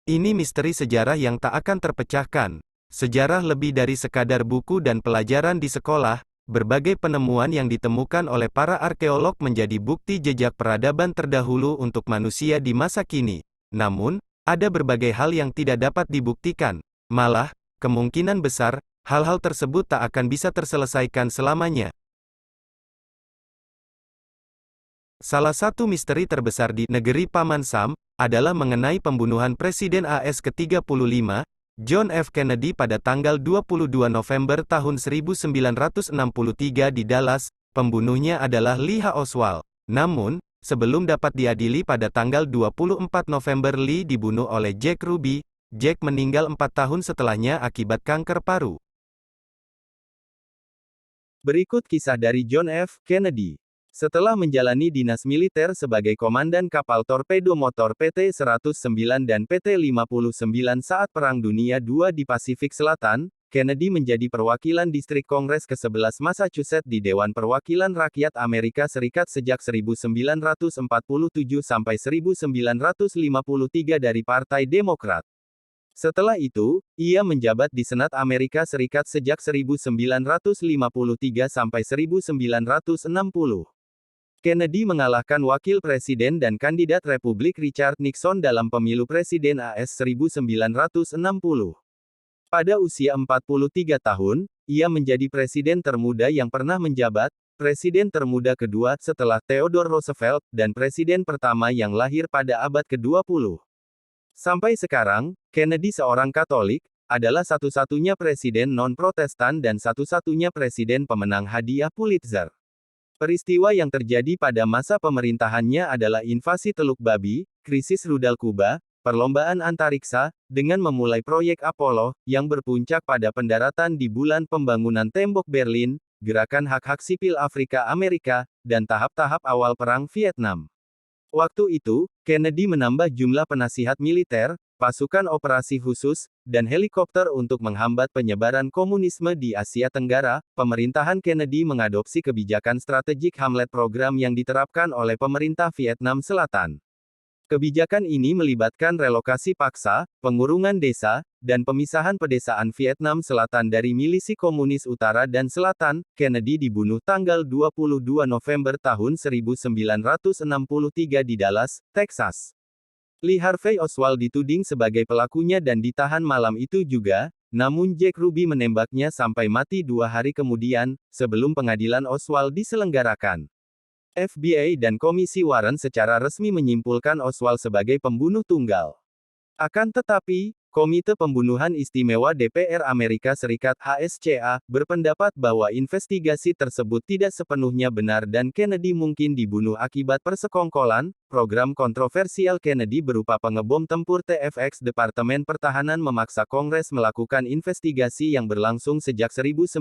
Ini misteri sejarah yang tak akan terpecahkan. Sejarah lebih dari sekadar buku dan pelajaran di sekolah. Berbagai penemuan yang ditemukan oleh para arkeolog menjadi bukti jejak peradaban terdahulu untuk manusia di masa kini. Namun, ada berbagai hal yang tidak dapat dibuktikan. Malah, kemungkinan besar, hal-hal tersebut tak akan bisa terselesaikan selamanya. Salah satu misteri terbesar di negeri Paman Sam adalah mengenai pembunuhan Presiden AS ke-35, John F. Kennedy pada tanggal 22 November tahun 1963 di Dallas. Pembunuhnya adalah Lee H. Oswald. Namun, sebelum dapat diadili pada tanggal 24 November, Lee dibunuh oleh Jack Ruby. Jack meninggal 4 tahun setelahnya akibat kanker paru. Berikut kisah dari John F. Kennedy. Setelah menjalani dinas militer sebagai komandan kapal torpedo motor PT-109 dan PT-59 saat Perang Dunia II di Pasifik Selatan, Kennedy menjadi perwakilan distrik Kongres ke-11 Massachusetts di Dewan Perwakilan Rakyat Amerika Serikat sejak 1947 sampai 1953 dari Partai Demokrat. Setelah itu, ia menjabat di Senat Amerika Serikat sejak 1953 sampai 1960. Kennedy mengalahkan Wakil Presiden dan kandidat Republik Richard Nixon dalam pemilu Presiden AS 1960. Pada usia 43 tahun, ia menjadi presiden termuda yang pernah menjabat, presiden termuda kedua setelah Theodore Roosevelt, dan presiden pertama yang lahir pada abad ke-20. Sampai sekarang, Kennedy seorang Katolik, adalah satu-satunya presiden non-Protestan dan satu-satunya presiden pemenang hadiah Pulitzer. Peristiwa yang terjadi pada masa pemerintahannya adalah invasi Teluk Babi, krisis rudal Kuba, perlombaan antariksa, dengan memulai proyek Apollo, yang berpuncak pada pendaratan di bulan pembangunan tembok Berlin, gerakan hak-hak sipil Afrika Amerika, dan tahap-tahap awal Perang Vietnam. Waktu itu, Kennedy menambah jumlah penasihat militer, pasukan operasi khusus, dan helikopter untuk menghambat penyebaran komunisme di Asia Tenggara. Pemerintahan Kennedy mengadopsi kebijakan strategik Hamlet program yang diterapkan oleh pemerintah Vietnam Selatan. Kebijakan ini melibatkan relokasi paksa, pengurungan desa, dan pemisahan pedesaan Vietnam Selatan dari milisi komunis utara dan selatan. Kennedy dibunuh tanggal 22 November tahun 1963 di Dallas, Texas. Lee Harvey Oswald dituding sebagai pelakunya dan ditahan malam itu juga, namun Jack Ruby menembaknya sampai mati 2 hari kemudian, sebelum pengadilan Oswald diselenggarakan. FBI dan Komisi Warren secara resmi menyimpulkan Oswald sebagai pembunuh tunggal. Akan tetapi, Komite Pembunuhan Istimewa DPR Amerika Serikat (HSCA) berpendapat bahwa investigasi tersebut tidak sepenuhnya benar dan Kennedy mungkin dibunuh akibat persekongkolan. Program kontroversial Kennedy berupa pengebom tempur TFX. Departemen Pertahanan memaksa Kongres melakukan investigasi yang berlangsung sejak 1963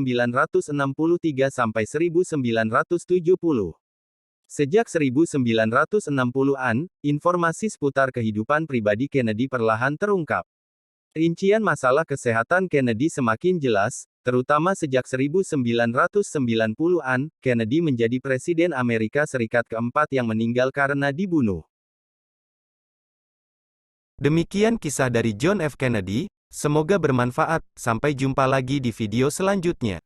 sampai 1970. Sejak 1960-an, informasi seputar kehidupan pribadi Kennedy perlahan terungkap. Rincian masalah kesehatan Kennedy semakin jelas, terutama sejak 1990-an, Kennedy menjadi Presiden Amerika Serikat keempat yang meninggal karena dibunuh. Demikian kisah dari John F. Kennedy, semoga bermanfaat, sampai jumpa lagi di video selanjutnya.